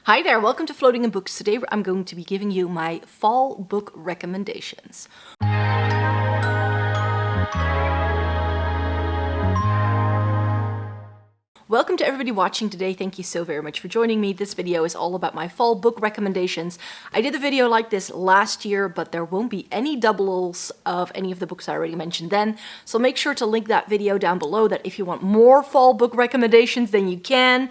Hi there, welcome to Floating in Books. Today I'm going to be giving you my fall book recommendations. Welcome to everybody watching today. Thank you so very much for joining me. This video is all about my fall book recommendations. I did a video like this last year, but there won't be any doubles of any of the books I already mentioned then. So make sure to link that video down below that if you want more fall book recommendations, then you can.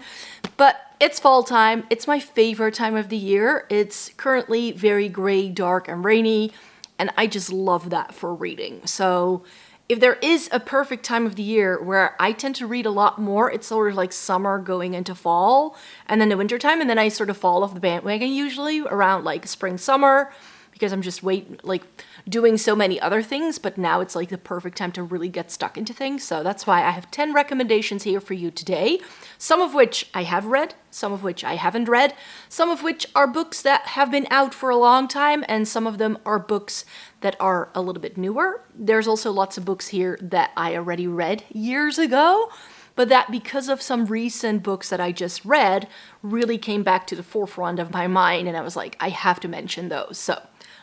But it's fall time. It's my favorite time of the year. It's currently very gray, dark, and rainy, and I just love that for reading. So if there is a perfect time of the year where I tend to read a lot more, it's sort of like summer going into fall and then the winter time, and then I sort of fall off the bandwagon usually around like spring, summer, because I'm just doing so many other things, but now it's like the perfect time to really get stuck into things. So that's why I have 10 recommendations here for you today, some of which I have read, some of which I haven't read, some of which are books that have been out for a long time, and some of them are books that are a little bit newer. There's also lots of books here that I already read years ago, but that because of some recent books that I just read really came back to the forefront of my mind, and I was like, I have to mention those. So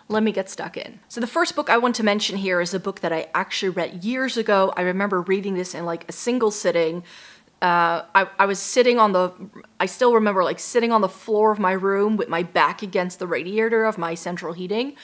let me get stuck in. So the first book I want to mention here is a book that I actually read years ago. I remember reading this in like a single sitting. I was sitting on I still remember like sitting on the floor of my room with my back against the radiator of my central heating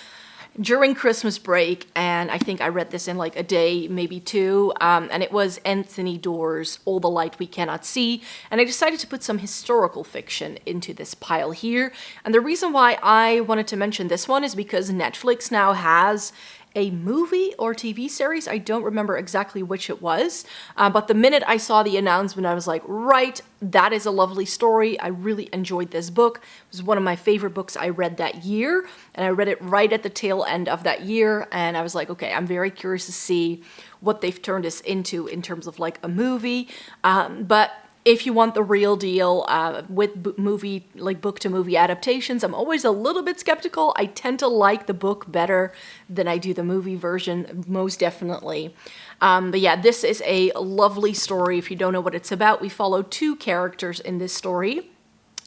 during Christmas break, and I think I read this in like a day, maybe two, and it was Anthony Doerr's All the Light We Cannot See, and I decided to put some historical fiction into this pile here. And the reason why I wanted to mention this one is because Netflix now has a movie or TV series. I don't remember exactly which it was, but the minute I saw the announcement, I was like, right, that is a lovely story. I really enjoyed this book. It was one of my favorite books I read that year, and I read it right at the tail end of that year, and I was like, okay, I'm very curious to see what they've turned this into in terms of like a movie, but if you want the real deal with book to movie adaptations, I'm always a little bit skeptical. I tend to like the book better than I do the movie version, most definitely. But yeah, this is a lovely story. If you don't know what it's about, we follow two characters in this story,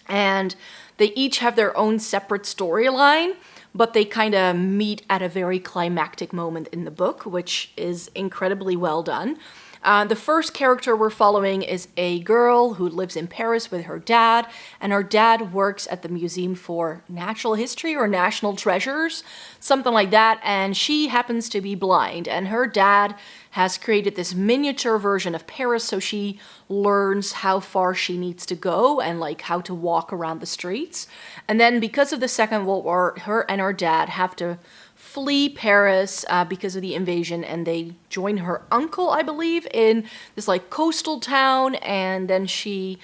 and they each have their own separate storyline, but they kind of meet at a very climactic moment in the book, which is incredibly well done. The first character we're following is a girl who lives in Paris with her dad, and her dad works at the Museum for Natural History or National Treasures, something like that, and she happens to be blind, and her dad has created this miniature version of Paris so she learns how far she needs to go and like how to walk around the streets. And then because of the Second World War, her and her dad have to flee Paris because of the invasion, and they join her uncle, I believe, in this like coastal town, and then she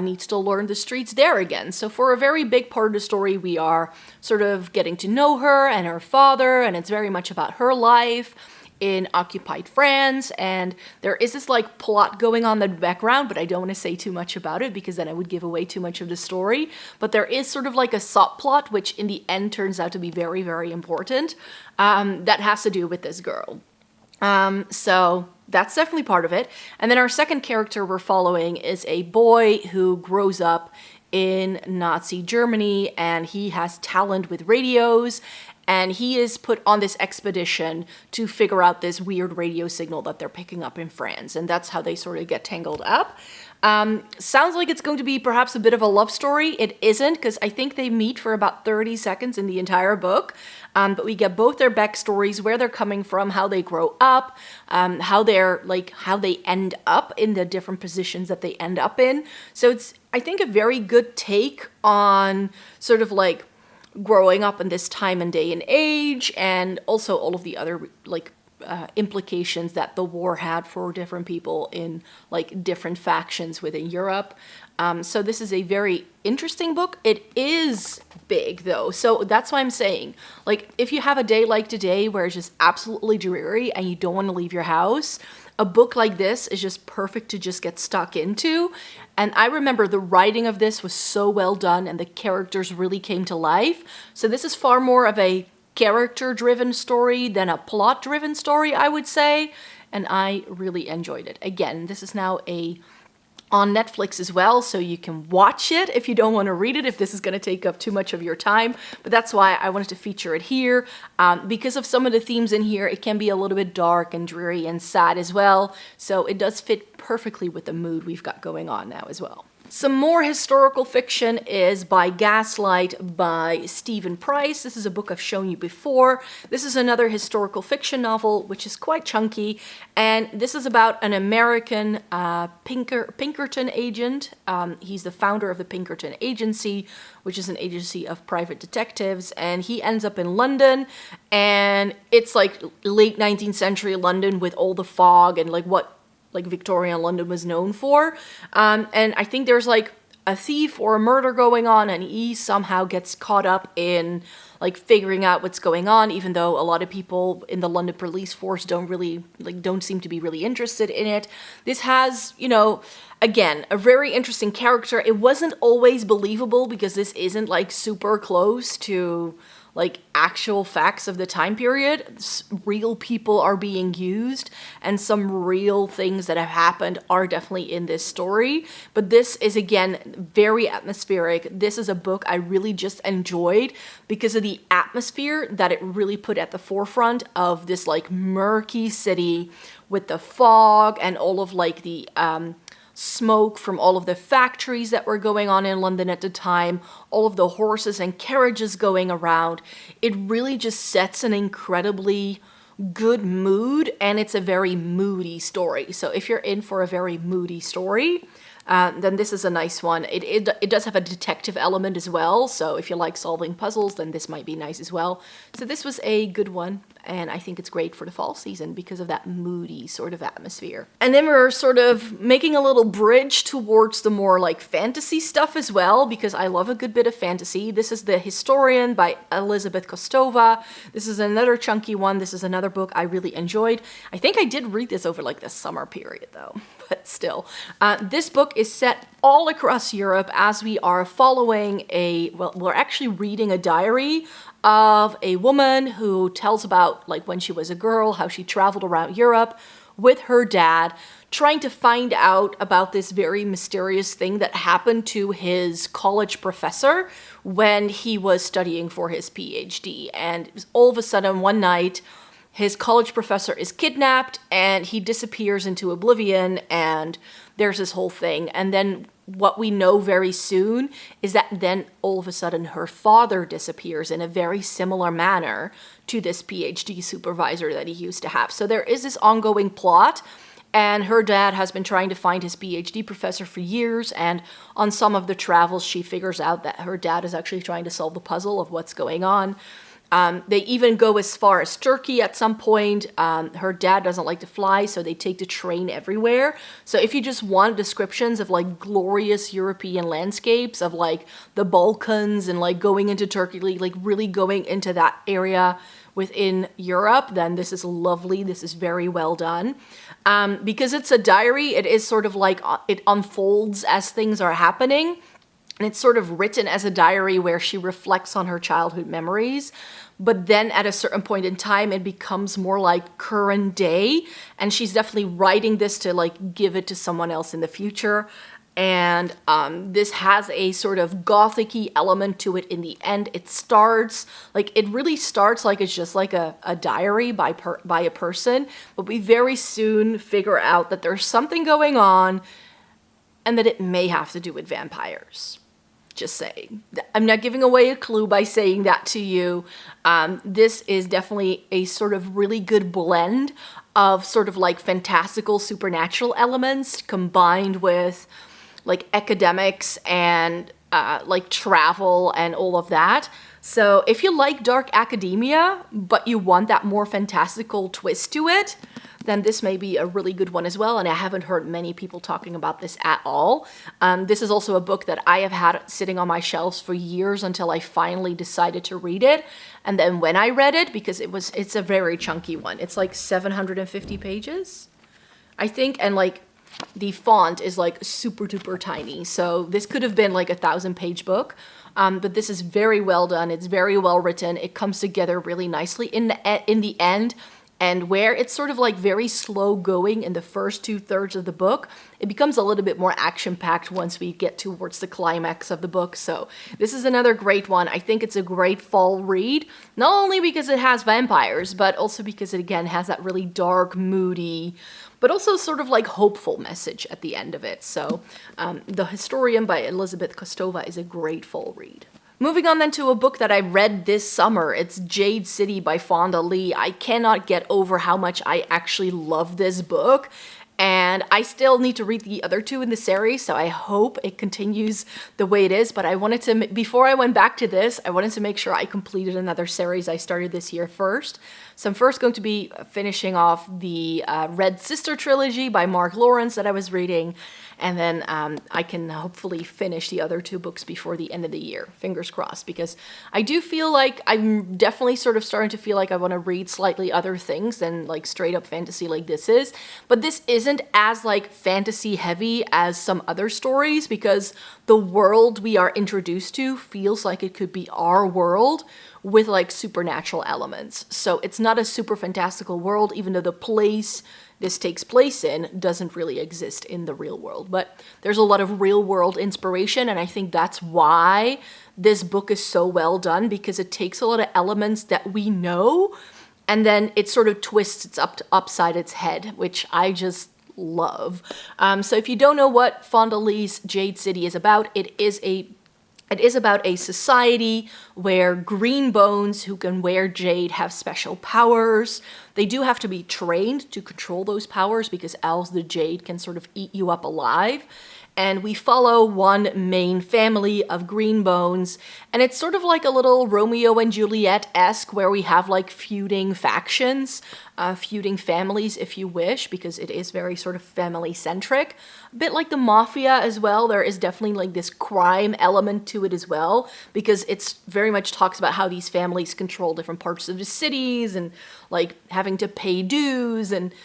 needs to learn the streets there again. So for a very big part of the story, we are sort of getting to know her and her father, and it's very much about her life in occupied France, and there is this like plot going on in the background, but I don't want to say too much about it because then I would give away too much of the story. But there is sort of like a subplot which in the end turns out to be very, very important, that has to do with this girl. So that's definitely part of it. And then our second character we're following is a boy who grows up in Nazi Germany, and he has talent with radios, and he is put on this expedition to figure out this weird radio signal that they're picking up in France, and that's how they sort of get tangled up. Sounds like it's going to be perhaps a bit of a love story. It isn't, because I think they meet for about 30 seconds in the entire book, but we get both their backstories, where they're coming from, how they grow up, how they end up in the different positions that they end up in. So it's, I think, a very good take on sort of like growing up in this time and day and age, and also all of the other like implications that the war had for different people in like different factions within Europe. So this is a very interesting book. It is big though, so that's why I'm saying, like, if you have a day like today where it's just absolutely dreary and you don't want to leave your house, a book like this is just perfect to just get stuck into. And I remember the writing of this was so well done and the characters really came to life. So this is far more of a character-driven story than a plot-driven story, I would say. And I really enjoyed it. Again, this is now a on Netflix as well, so you can watch it if you don't want to read it, if this is going to take up too much of your time. But that's why I wanted to feature it here. Because of some of the themes in here, it can be a little bit dark and dreary and sad as well. So it does fit perfectly with the mood we've got going on now as well. Some more historical fiction is by Gaslight by Stephen Price. This is a book I've shown you before. This is another historical fiction novel, which is quite chunky. And this is about an American Pinkerton agent. He's the founder of the Pinkerton Agency, which is an agency of private detectives. And he ends up in London. And it's like late 19th century London with all the fog and like what Victorian London was known for. And I think there's like a thief or a murder going on, and he somehow gets caught up in like figuring out what's going on, even though a lot of people in the London police force don't seem to be really interested in it. This has, you know, again, a very interesting character. It wasn't always believable because this isn't like super close to like actual facts of the time period. Real people are being used, and some real things that have happened are definitely in this story. But this is, again, very atmospheric. This is a book I really just enjoyed because of the atmosphere that it really put at the forefront of this like murky city with the fog and all of like the smoke from all of the factories that were going on in London at the time, all of the horses and carriages going around. It really just sets an incredibly good mood, and it's a very moody story. So if you're in for a very moody story, then this is a nice one. It does have a detective element as well, so if you like solving puzzles, then this might be nice as well. So this was a good one, and I think it's great for the fall season because of that moody sort of atmosphere. And then we're sort of making a little bridge towards the more like fantasy stuff as well, because I love a good bit of fantasy. This is The Historian by Elizabeth Kostova. This is another chunky one. This is another book I really enjoyed. I think I did read this over like the summer period though, but still. This book is set all across Europe as we are following we're actually reading a diary of a woman who tells about like when she was a girl, how she traveled around Europe with her dad, trying to find out about this very mysterious thing that happened to his college professor when he was studying for his PhD. And all of a sudden one night, his college professor is kidnapped and he disappears into oblivion, and there's this whole thing. And then what we know very soon is that then all of a sudden her father disappears in a very similar manner to this PhD supervisor that he used to have. So there is this ongoing plot, and her dad has been trying to find his PhD professor for years, and on some of the travels she figures out that her dad is actually trying to solve the puzzle of what's going on. They even go as far as Turkey at some point. Her dad doesn't like to fly, so they take the train everywhere. So if you just want descriptions of like glorious European landscapes of like the Balkans and like going into Turkey, like really going into that area within Europe, then this is lovely. This is very well done. Because it's a diary, it is sort of like it unfolds as things are happening. And it's sort of written as a diary where she reflects on her childhood memories. But then at a certain point in time, it becomes more like current day. And she's definitely writing this to like give it to someone else in the future. And this has a sort of Gothic-y element to it in the end. It really starts like it's just like a diary by a person. But we very soon figure out that there's something going on and that it may have to do with vampires. Just saying. I'm not giving away a clue by saying that to you. This is definitely a sort of really good blend of sort of like fantastical supernatural elements combined with like academics and like travel and all of that. So if you like dark academia, but you want that more fantastical twist to it, then this may be a really good one as well. And I haven't heard many people talking about this at all. This is also a book that I have had sitting on my shelves for years until I finally decided to read it. And then when I read it, because it's a very chunky one. It's like 750 pages, I think. And like the font is like super duper tiny. So this could have been like a 1,000-page book. But this is very well done. It's very well written. It comes together really nicely. In the end, And where it's sort of like very slow going in the first 2/3 of the book, it becomes a little bit more action-packed once we get towards the climax of the book. So this is another great one. I think it's a great fall read, not only because it has vampires, but also because it again has that really dark, moody, but also sort of like hopeful message at the end of it. So The Historian by Elizabeth Kostova is a great fall read. Moving on then to a book that I read this summer. It's Jade City by Fonda Lee. I cannot get over how much I actually love this book. And I still need to read the other two in the series, so I hope it continues the way it is. But I wanted to, before I went back to this, I wanted to make sure I completed another series I started this year first. So I'm first going to be finishing off the Red Sister trilogy by Mark Lawrence that I was reading. And then I can hopefully finish the other two books before the end of the year. Fingers crossed, because I do feel like I'm definitely sort of starting to feel like I want to read slightly other things than like straight up fantasy like this is. But this isn't as like fantasy heavy as some other stories, because the world we are introduced to feels like it could be our world with like supernatural elements. So it's not a super fantastical world, even though the place this takes place in doesn't really exist in the real world. But there's a lot of real world inspiration, and I think that's why this book is so well done, because it takes a lot of elements that we know and then it sort of twists it upside its head, which I just love. So if you don't know what Fonda Lee's Jade City is about, it is about a society where green bones who can wear jade have special powers. They do have to be trained to control those powers, because else the jade can sort of eat you up alive. And we follow one main family of green bones, and it's sort of like a little Romeo and Juliet-esque, where we have like feuding factions, feuding families if you wish, because it is very sort of family-centric. A bit like the Mafia as well, there is definitely like this crime element to it as well, because it's very much talks about how these families control different parts of the cities and like having to pay dues, and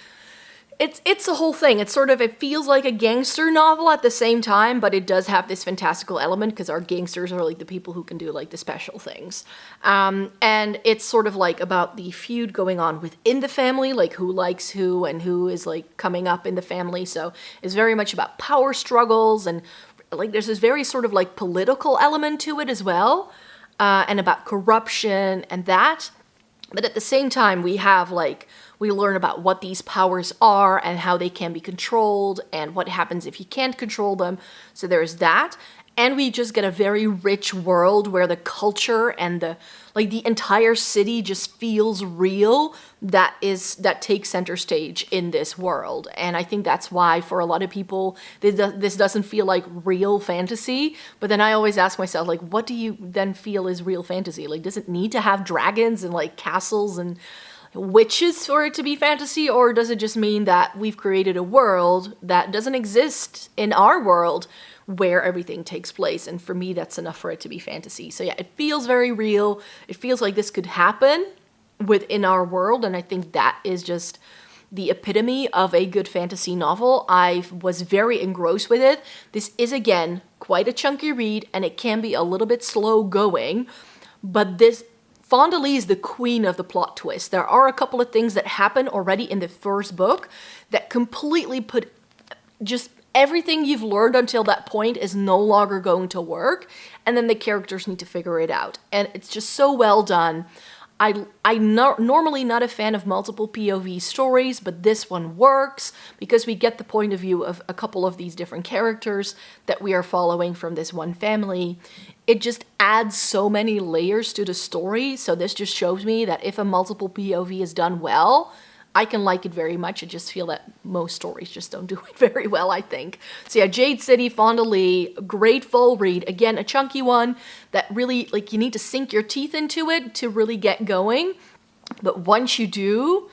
it's a whole thing. It's sort of, it feels like a gangster novel at the same time, but it does have this fantastical element, because our gangsters are like the people who can do like the special things. And it's sort of like about the feud going on within the family, like who likes who and who is like coming up in the family. So it's very much about power struggles, and like there's this very sort of like political element to it as well, and about corruption and that. But at the same time, we learn about what these powers are and how they can be controlled and what happens if you can't control them. So there's that. And we just get a very rich world where the culture and the entire city just feels real. That takes center stage in this world. And I think that's why for a lot of people, this doesn't feel like real fantasy. But then I always ask myself, like, what do you then feel is real fantasy? Like, does it need to have dragons and like castles and witches for it to be fantasy, or does it just mean that we've created a world that doesn't exist in our world where everything takes place? And for me, that's enough for it to be fantasy. So yeah, it feels very real. It feels like this could happen within our world, and I think that is just the epitome of a good fantasy novel. I was very engrossed with it. This is, again, quite a chunky read, and it can be a little bit slow going, but Fonda Lee is the queen of the plot twist. There are a couple of things that happen already in the first book that completely put just everything you've learned until that point is no longer going to work, and then the characters need to figure it out. And it's just so well done. I'm normally not a fan of multiple POV stories, but this one works because we get the point of view of a couple of these different characters that we are following from this one family. It just adds so many layers to the story, so this just shows me that if a multiple POV is done well, I can like it very much. I just feel that most stories just don't do it very well, I think. So yeah, Jade City, Fonda Lee, great fall read. Again, a chunky one that really, like, you need to sink your teeth into it to really get going. But once you do,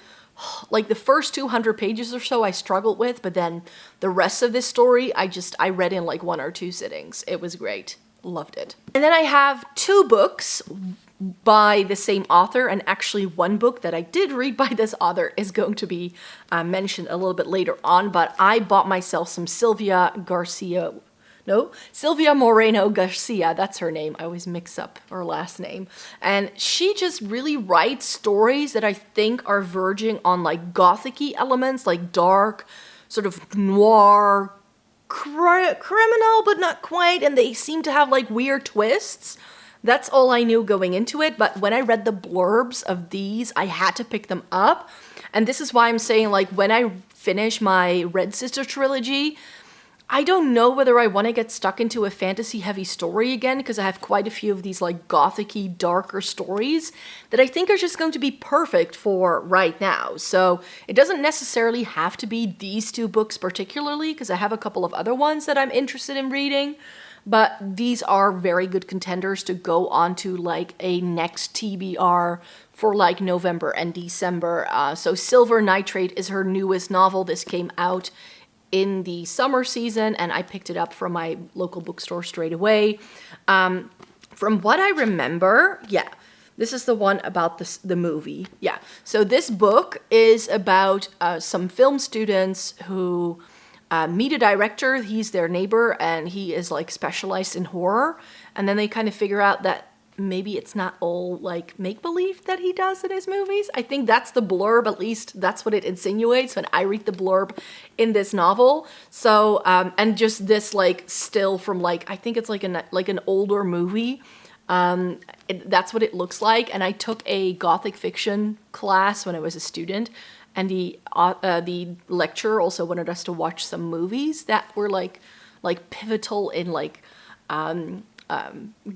like the first 200 pages or so I struggled with, but then the rest of this story, I read in like 1 or 2 sittings. It was great. Loved it. And then I have 2 books by the same author, and actually one book that I did read by this author is going to be mentioned a little bit later on, but I bought myself some Sylvia no, Silvia Moreno Garcia, that's her name. I always mix up her last name. And she just really writes stories that I think are verging on like gothic-y elements, like dark, sort of noir, criminal, but not quite. And they seem to have like weird twists. That's all I knew going into it. But when I read the blurbs of these, I had to pick them up. And this is why I'm saying, like, when I finish my Red Sister trilogy, I don't know whether I want to get stuck into a fantasy-heavy story again, because I have quite a few of these, like, gothic-y, darker stories that I think are just going to be perfect for right now. So it doesn't necessarily have to be these two books particularly, because I have a couple of other ones that I'm interested in reading. But these are very good contenders to go on to, like, a next TBR for, like, November and December. So Silver Nitrate is her newest novel. This came out in the summer season, and I picked it up from my local bookstore straight away. From what I remember, yeah, this is the one about the movie. Yeah, so this book is about some film students who meet a director. He's their neighbor, and he is like specialized in horror. And then they kind of figure out that maybe it's not all like make-believe that he does in his movies. I think that's the blurb, at least that's what it insinuates when I read the blurb in this novel. So, and just this like still from like, I think it's like an older movie. That's what it looks like. And I took a Gothic fiction class when I was a student. And the lecturer also wanted us to watch some movies that were like pivotal in like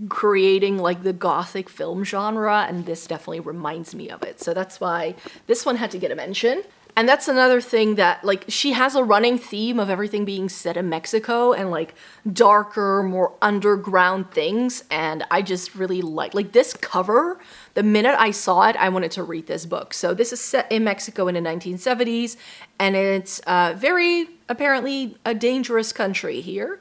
creating like the Gothic film genre, and this definitely reminds me of it. So that's why this one had to get a mention. And that's another thing that, like, she has a running theme of everything being set in Mexico and like darker, more underground things. And I just really like this cover. The minute I saw it, I wanted to read this book. So this is set in Mexico in the 1970s, and it's very apparently a dangerous country here.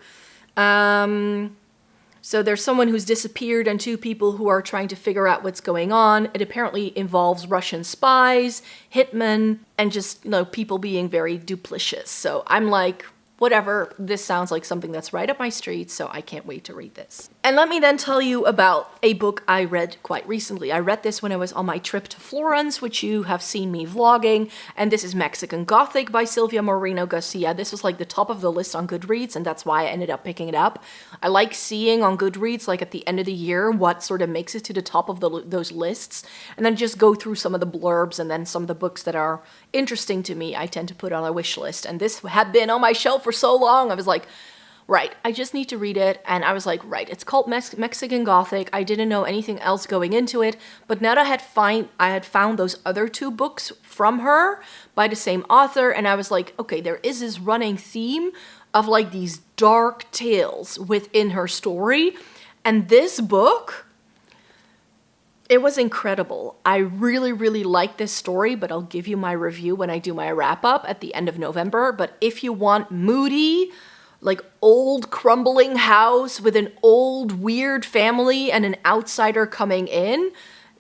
So there's someone who's disappeared and two people who are trying to figure out what's going on. It apparently involves Russian spies, hitmen, and just, you know, people being very duplicitous. So I'm like, whatever, this sounds like something that's right up my street, so I can't wait to read this. And let me then tell you about a book I read quite recently. I read this when I was on my trip to Florence, which you have seen me vlogging, and this is Mexican Gothic by Silvia Moreno Garcia. This was like the top of the list on Goodreads, and that's why I ended up picking it up. I like seeing on Goodreads, like at the end of the year, what sort of makes it to the top of those lists, and then just go through some of the blurbs and then some of the books that are interesting to me, I tend to put on a wish list. And this had been on my shelf for so long, I was like, right, I just need to read it. And I was like, right, it's called Mexican Gothic. I didn't know anything else going into it, but now that I had found those other two books from her by the same author, and I was like, okay, there is this running theme of like these dark tales within her story. And this book, it was incredible. I really, really like this story, but I'll give you my review when I do my wrap-up at the end of November. But if you want moody, like old crumbling house with an old weird family and an outsider coming in,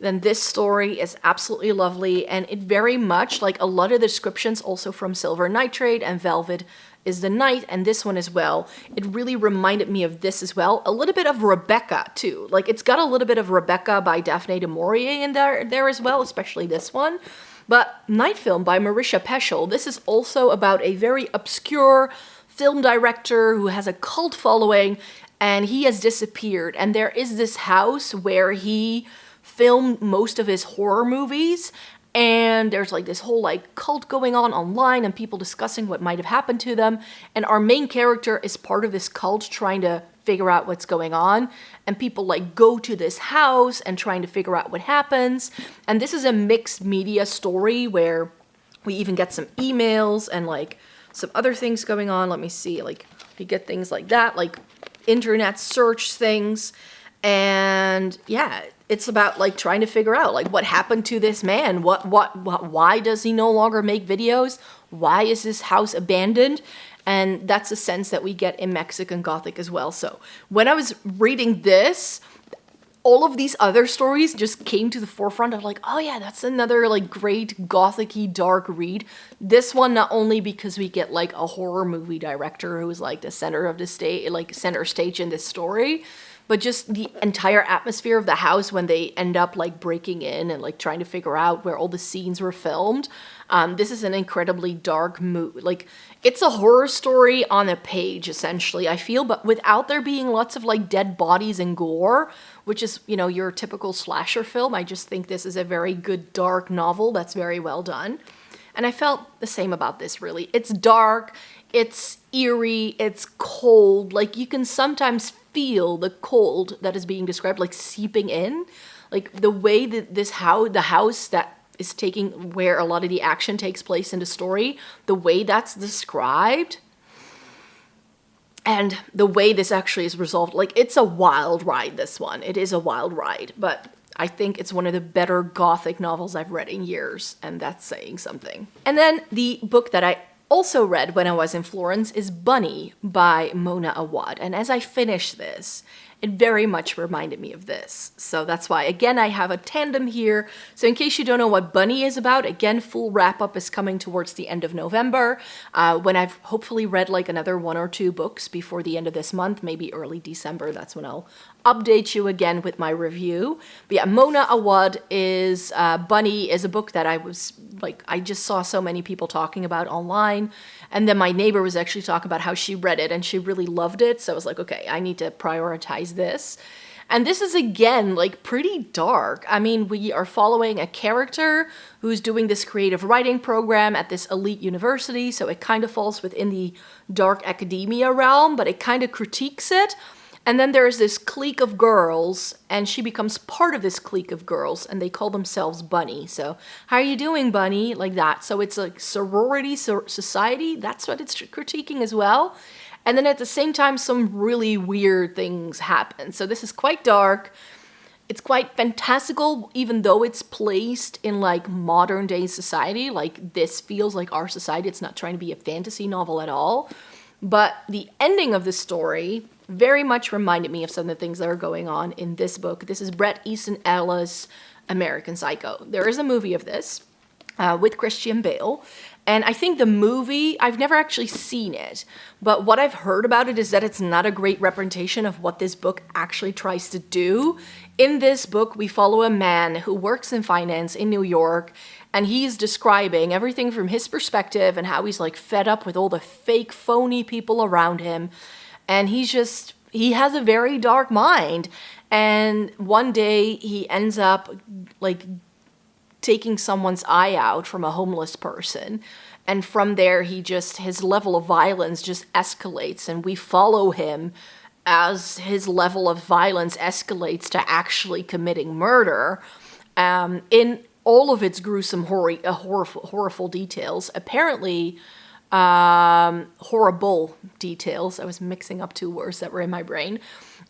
then this story is absolutely lovely. And it very much, like a lot of the descriptions also from Silver Nitrate and Velvet is the Night, and this one as well, it really reminded me of this as well. A little bit of Rebecca too. Like it's got a little bit of Rebecca by Daphne du Maurier in there as well, especially this one. But Night Film by Marisha Peschel, this is also about a very obscure film director who has a cult following, and he has disappeared. And there is this house where he filmed most of his horror movies, and there's like this whole like cult going on online and people discussing what might have happened to them. And our main character is part of this cult trying to figure out what's going on. And people like go to this house and trying to figure out what happens. And this is a mixed media story where we even get some emails and like some other things going on. Let me see, like you get things like that, like internet search things. And yeah, it's about like trying to figure out like what happened to this man. Why does he no longer make videos? Why is this house abandoned? And that's a sense that we get in Mexican Gothic as well. So when I was reading this, all of these other stories just came to the forefront of like, oh yeah, that's another like great gothic-y dark read. This one, not only because we get like a horror movie director who's like the center of the stage, like center stage in this story, but just the entire atmosphere of the house when they end up like breaking in and like trying to figure out where all the scenes were filmed. This is an incredibly dark mood. Like, it's a horror story on a page, essentially, I feel, but without there being lots of like dead bodies and gore, which is, you know, your typical slasher film. I just think this is a very good dark novel that's very well done. And I felt the same about this, really. It's dark, it's eerie, it's cold. Like, you can sometimes feel the cold that is being described, like, seeping in. Like, the way that the house that is taking, where a lot of the action takes place in the story, the way that's described, and the way this actually is resolved. Like, it's a wild ride, this one. It is a wild ride, but I think it's one of the better gothic novels I've read in years, and that's saying something. And then the book that I also read when I was in Florence is Bunny by Mona Awad. And as I finished this, it very much reminded me of this. So that's why, again, I have a tandem here. So in case you don't know what Bunny is about, again, full wrap-up is coming towards the end of November, when I've hopefully read like another 1 or 2 books before the end of this month, maybe early December. That's when I'll update you again with my review. But yeah, Mona Awad is, Bunny is a book that I just saw so many people talking about online. And then my neighbor was actually talking about how she read it and she really loved it. So I was like, okay, I need to prioritize this. And this is, again, like pretty dark. I mean, we are following a character who's doing this creative writing program at this elite university. So it kind of falls within the dark academia realm, but it kind of critiques it. And then there's this clique of girls, and she becomes part of this clique of girls, and they call themselves Bunny. So, how are you doing, Bunny? Like that. So it's like sorority society. That's what it's critiquing as well. And then at the same time, some really weird things happen. So this is quite dark. It's quite fantastical, even though it's placed in like modern day society. Like, this feels like our society. It's not trying to be a fantasy novel at all. But the ending of the story very much reminded me of some of the things that are going on in this book. This is Bret Easton Ellis' American Psycho. There is a movie of this with Christian Bale. And I think the movie, I've never actually seen it, but what I've heard about it is that it's not a great representation of what this book actually tries to do. In this book, we follow a man who works in finance in New York, and he's describing everything from his perspective and how he's like fed up with all the fake, phony people around him. And he has a very dark mind. And one day he ends up like taking someone's eye out from a homeless person. And from there, his level of violence just escalates, and we follow him as his level of violence escalates to actually committing murder, in all of its gruesome, horrible details. Apparently, horrible details. I was mixing up 2 words that were in my brain.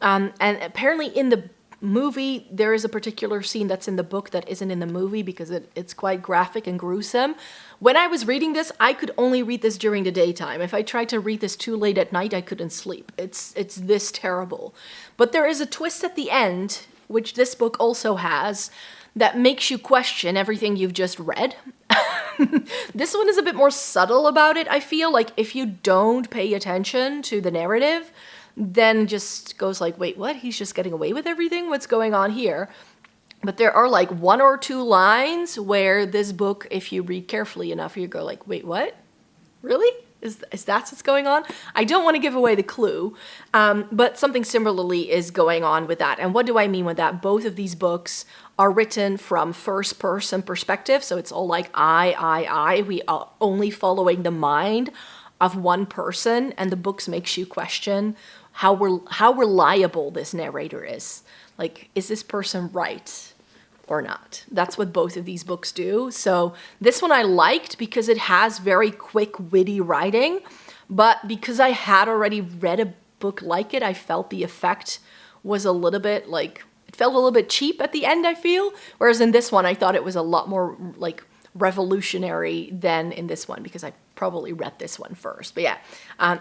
And apparently in the movie, there is a particular scene that's in the book that isn't in the movie because it's quite graphic and gruesome. When I was reading this, I could only read this during the daytime. If I tried to read this too late at night, I couldn't sleep. It's this terrible. But there is a twist at the end, which this book also has, that makes you question everything you've just read. This one is a bit more subtle about it, I feel. Like, if you don't pay attention to the narrative, then just goes like, wait, what? He's just getting away with everything? What's going on here? But there are like 1 or 2 lines where this book, if you read carefully enough, you go like, wait, what? Really? Is that what's going on? I don't want to give away the clue, but something similarly is going on with that. And what do I mean with that? Both of these books are written from first-person perspective, so it's all like I. We are only following the mind of one person, and the books makes you question how reliable this narrator is. Like, is this person right or not? That's what both of these books do. So this one I liked because it has very quick, witty writing, but because I had already read a book like it, I felt the effect was a little bit like, it felt a little bit cheap at the end, I feel. Whereas in this one, I thought it was a lot more like revolutionary than in this one, because I probably read this one first. But yeah,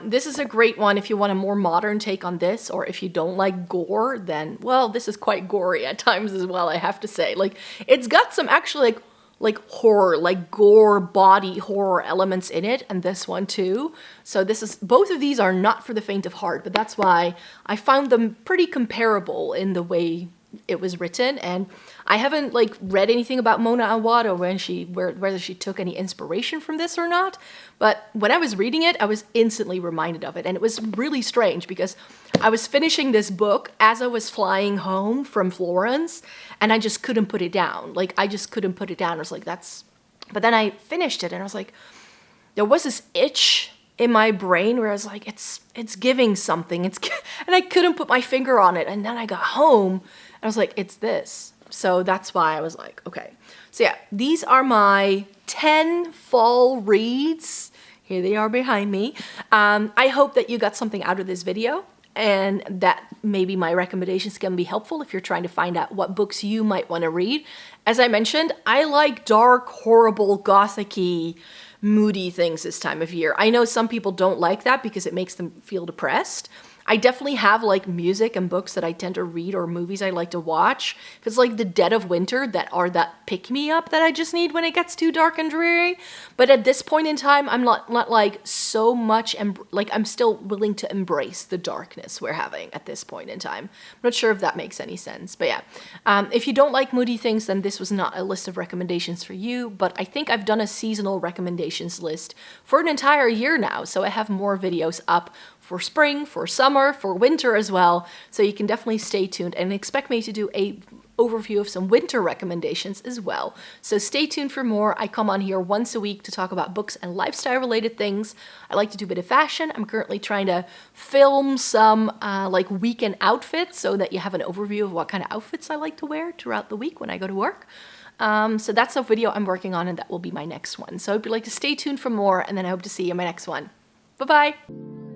this is a great one if you want a more modern take on this, or if you don't like gore, then, well, this is quite gory at times as well, I have to say. Like, it's got some actually like horror, like gore, body horror elements in it, and this one too. So both of these are not for the faint of heart, but that's why I found them pretty comparable in the way it was written. And I haven't like read anything about Mona Awada whether she took any inspiration from this or not, but when I was reading it, I was instantly reminded of it. And it was really strange because I was finishing this book as I was flying home from Florence, and I just couldn't put it down. Like, I just couldn't put it down. I was like, but then I finished it and I was like, there was this itch in my brain where I was like, it's giving something. And I couldn't put my finger on it. And then I got home and I was like, it's this. So that's why I was like, okay. So yeah, these are my 10 fall reads. Here they are behind me. I hope that you got something out of this video, and that maybe my recommendations can be helpful if you're trying to find out what books you might want to read. As I mentioned, I like dark, horrible, gothic-y, moody things this time of year. I know some people don't like that because it makes them feel depressed. I definitely have like music and books that I tend to read, or movies I like to watch. If it's like the dead of winter, that pick-me-up that I just need when it gets too dark and dreary. But at this point in time, I'm not like so much, like I'm still willing to embrace the darkness we're having at this point in time. I'm not sure if that makes any sense, but yeah. If you don't like moody things, then this was not a list of recommendations for you, but I think I've done a seasonal recommendations list for an entire year now, so I have more videos up for spring, for summer, for winter as well. So you can definitely stay tuned and expect me to do a overview of some winter recommendations as well. So stay tuned for more. I come on here once a week to talk about books and lifestyle related things. I like to do a bit of fashion. I'm currently trying to film some like weekend outfits so that you have an overview of what kind of outfits I like to wear throughout the week when I go to work. So that's a video I'm working on, and that will be my next one. So I hope you'd like to stay tuned for more, and then I hope to see you in my next one. Bye-bye.